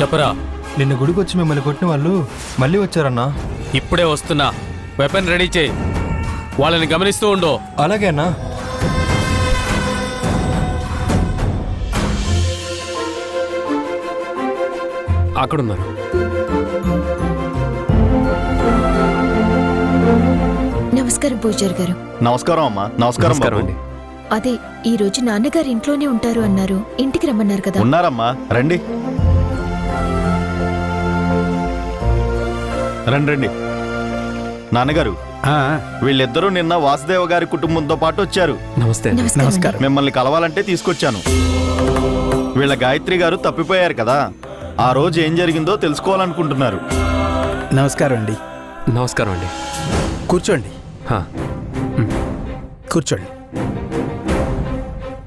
చెప్పరా. నిన్న గుడికి వచ్చి మిమ్మల్ని కొట్టిన వాళ్ళు మళ్ళీ వచ్చారన్నా. ఇప్పుడే వస్తున్నా. వెపన్ రెడీ చేయి. వాళ్ళని గమనిస్తూ ఉండు. అలాగే అన్నా. అక్కడున్నారు. నమస్కారం పూజారి గారు. నమస్కారం అమ్మా. నమస్కారం అండి. అదే ఈ రోజు నాన్నగారు ఇంట్లోనే ఉంటారు అన్నారు. ఇంటికి రమ్మన్నారు కదా. ఉన్నారమ్మా, రండి రండి రండి. నాన్నగారు, వీళ్ళిద్దరూ నిన్న వాసుదేవ గారి కుటుంబంతో పాటు వచ్చారు. నమస్తే. నమస్కారం. మిమ్మల్ని కలవాలంటే తీసుకొచ్చాను. వీళ్ళ గాయత్రి గారు తప్పిపోయారు కదా, ఆ రోజు ఏం జరిగిందో తెలుసుకోవాలనుకుంటున్నారు. నమస్కారం అండి. నమస్కారం అండి. కూర్చోండి. కూర్చోండి.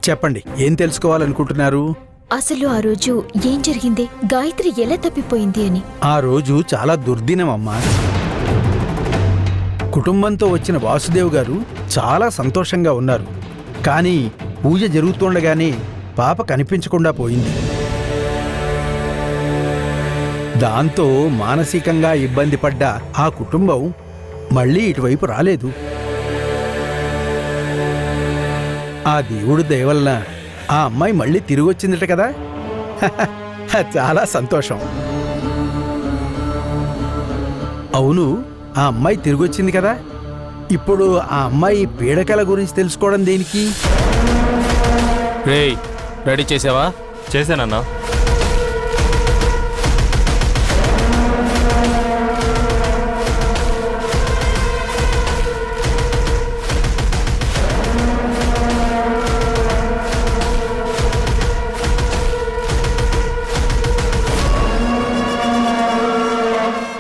చెప్పండి, ఏం తెలుసుకోవాలనుకుంటున్నారు? అసలు ఆ రోజు ఏం జరిగింది, గాయత్రి ఎలా తప్పిపోయింది అని. ఆ రోజు చాలా దుర్దినం అమ్మా. కుటుంబంతో వచ్చిన వాసుదేవ్ గారు చాలా సంతోషంగా ఉన్నారు. కానీ పూజ జరుగుతుండగానే పాప కనిపించకుండా పోయింది. దాంతో మానసికంగా ఇబ్బంది పడ్డ ఆ కుటుంబం మళ్ళీ ఇటువైపు రాలేదు. ఆ దేవుడు దయ వలన ఆ అమ్మాయి మళ్ళీ తిరిగి వచ్చిందట కదా. చాలా సంతోషం. అవును, ఆ అమ్మాయి తిరిగి వచ్చింది కదా. ఇప్పుడు ఆ అమ్మాయి పీడకల గురించి తెలుసుకోవడం దేనికి? రేయ్, రెడీ చేసావా? చేశానన్నా.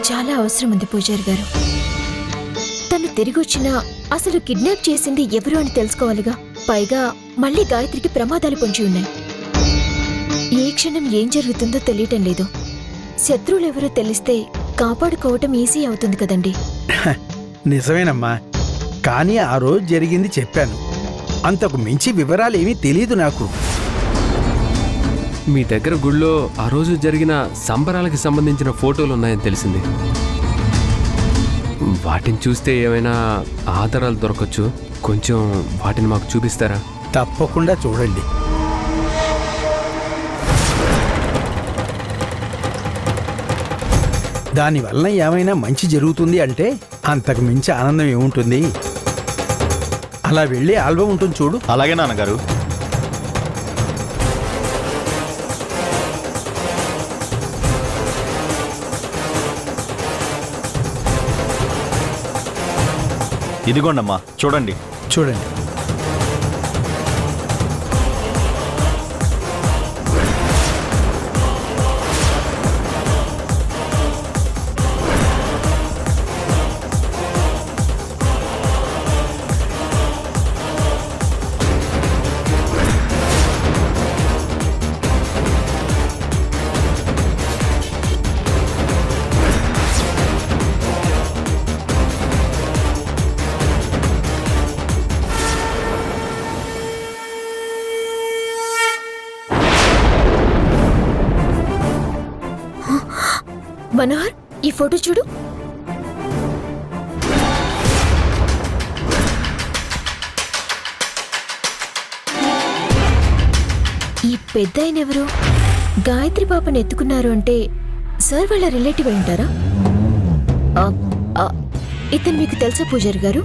చాలా అవసరం ఉంది పూజారి గారు. తను తిరిగి వచ్చినా అసలు కిడ్నాప్ చేసింది ఎవరు అని తెలుసుకోవాలిగా. పైగా మళ్ళీ గాయత్రికి ప్రమాదాలు పొంచి ఉన్నాయి. ఏ క్షణం ఏం జరుగుతుందో తెలియటం లేదు. శత్రువులెవరో తెలిస్తే కాపాడుకోవటం ఈజీ అవుతుంది కదండి. నిజమేనమ్మా, కానీ ఆ రోజు జరిగింది చెప్పాను. అంతకు మించి వివరాలేమీ తెలియదు నాకు. మీ దగ్గర గుళ్ళో ఆ రోజు జరిగిన సంబరాలకి సంబంధించిన ఫోటోలు ఉన్నాయని తెలిసింది. వాటిని చూస్తే ఏమైనా ఆధారాలు దొరకచ్చు. కొంచెం వాటిని మాకు చూపిస్తారా? తప్పకుండా చూడండి. దానివల్ల ఏమైనా మంచి జరుగుతుంది అంటే అంతకు మించి ఆనందం ఏముంటుంది. అలా వెళ్ళి ఆల్బమ్ ఉంటుంది చూడు. అలాగే నాన్నగారు. ఇదిగోండమ్మా, చూడండి. చూడండి. మనోహర్, ఈ ఫోటో చూడు. ఈ పెద్ద ఆయన ఎవరు? గాయత్రి పాపని ఎత్తుకున్నారు అంటే సార్ వాళ్ళ రిలేటివ్ అయి ఉంటారా? ఇతను మీకు తెలుసా పూజారి గారు?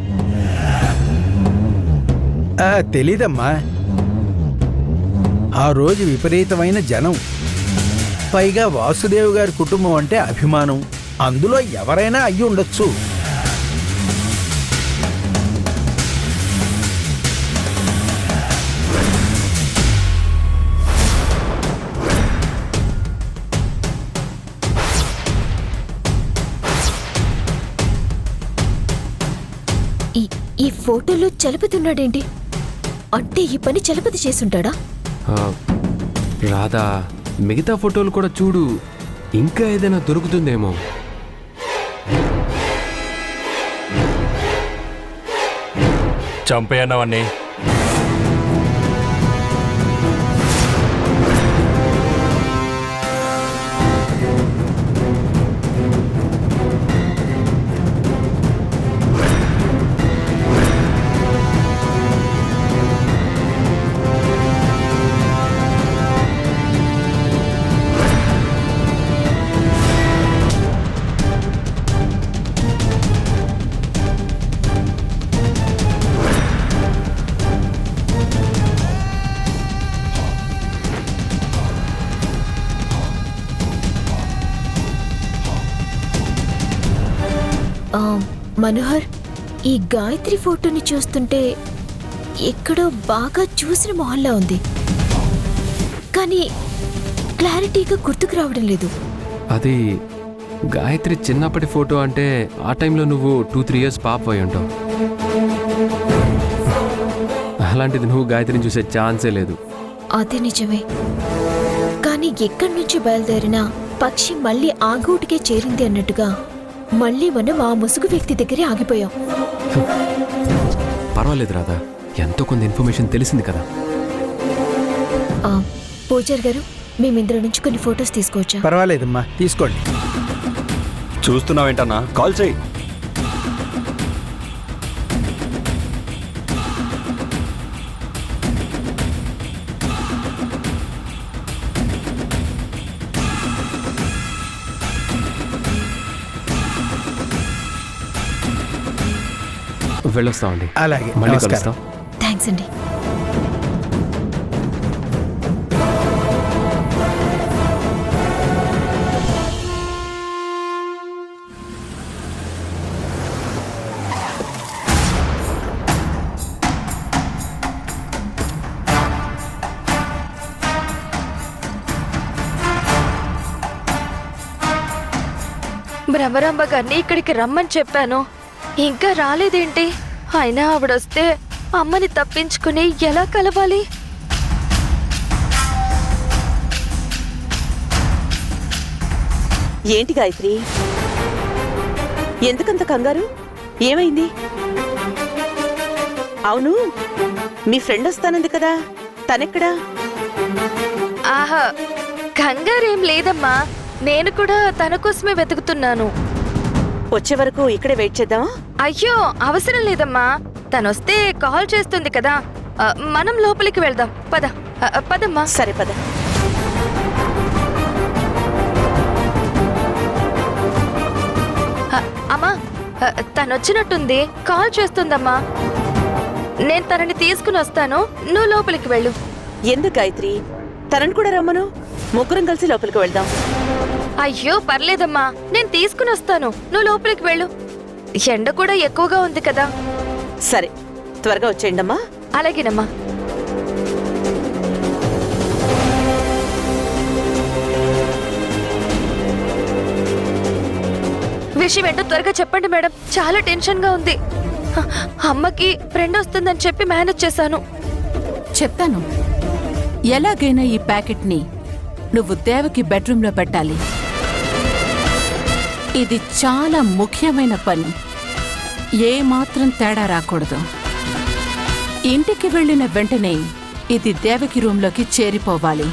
తెలీదమ్మా. ఆ రోజు విపరీతమైన జనం, పైగా వాసుదేవ్ గారి కుటుంబం అంటే అభిమానం. అందులో ఎవరైనా అయ్యి ఉండొచ్చు. ఈ ఫోటోలో చలపతున్నాడేంటి? అంటే ఈ పని చలపతి చేసుంటాడా? రాధా, మిగతా ఫోటోలు కూడా చూడు. ఇంకా ఏదైనా దొరుకుతుందేమో. చంపేయన్నవన్నీ. మనోహర్, ఈ గాయత్రి ఫోటోని చూస్తుంటే ఎక్కడో బాగా చూసిన మొహల్లా ఉంది, కానీ క్లారిటీగా గుర్తుకు రావడం లేదు. అది గాయత్రి చిన్నప్పటి ఫోటో అంటే ఆ టైంలో నువ్వు 2-3 ఇయర్స్ పాప అయి ఉంటావు. అలాంటిది నువ్వు గాయత్రిని చూసే ఛాన్సే లేదు. అదే నిజమే, కానీ ఎక్కడి నుంచి బయలుదేరినా పక్షి మళ్ళీ ఆ గూటికే చేరింది అన్నట్టుగా మళ్ళీ మనం ఆ ముసుగు వ్యక్తి దగ్గరే ఆగిపోయాం. పర్వాలేదు రాధా, ఎంతో కొంత ఇన్ఫర్మేషన్ తెలిసింది కదా. పూజారి గారు, మేము ఇందులో నుంచి కొన్ని ఫొటోస్ తీసుకోవచ్చా? పర్వాలేదమ్మా, తీసుకోండి. చూస్తున్నావేంటన్నా, కాల్ చేయి. వెళ్ళొస్తామండి. అలాగే, మళ్ళీ నమస్కారం. కలుస్తాం. థ్యాంక్స్ అండి. భ్రమరాంబ గారిని ఇక్కడికి రమ్మని చెప్పాను, ఇంకా రాలేదేంటి? అయినా ఆవిడొస్తే అమ్మని తప్పించుకుని ఎలా కలవాలి? ఏంటి గాయత్రి, ఎందుకంత కంగారు? ఏమైంది? అవును, మీ ఫ్రెండ్ వస్తానంది కదా, తనెక్కడా? ఆహా, కంగారేం లేదమ్మా, నేను కూడా తన కోసమే వెతుకుతున్నాను. వచ్చే వరకు ఇక్కడే వెయిట్ చేద్దామా? అయ్యో, అవసరం లేదమ్మా, తనొస్తే కాల్ చేస్తుంది కదా, మనం లోపలికి వెళ్దాం. పద పదమ్మా. సరే పద. అమ్మా, తనొచ్చినట్టుంది, కాల్ చేస్తుందమ్మా. నేను తనని తీసుకుని వస్తాను, నువ్వు లోపలికి వెళ్ళు. ఎందుకు గాయత్రి, తనని కూడా రమ్మను, ముగ్గురం కలిసి లోపలికి వెళ్దాం. అయ్యో పర్లేదమ్మా, నేను తీసుకుని వస్తాను, నువ్వు లోపలికి వెళ్ళు. ఎండ కూడా ఎక్కువగా ఉంది కదా. సరే, త్వరగా వచ్చేయండమ్మా. అలాగేనమ్మా. విషయం ఏంటో త్వరగా చెప్పండి మేడం, చాలా టెన్షన్ గా ఉంది. అమ్మకి ఫ్రెండ్ వస్తుందని చెప్పి మేనేజ్ చేశాను. చెప్తాను. ఎలాగైనా ఈ ప్యాకెట్ని నువ్వు దేవకి బెడ్రూమ్లో పెట్టాలి. ఇది చాలా ముఖ్యమైన పని, ఏమాత్రం తేడా రాకూడదు. ఇంటికి వెళ్ళిన వెంటనే ఇది దేవకి రూంలోకి చేరిపోవాలి.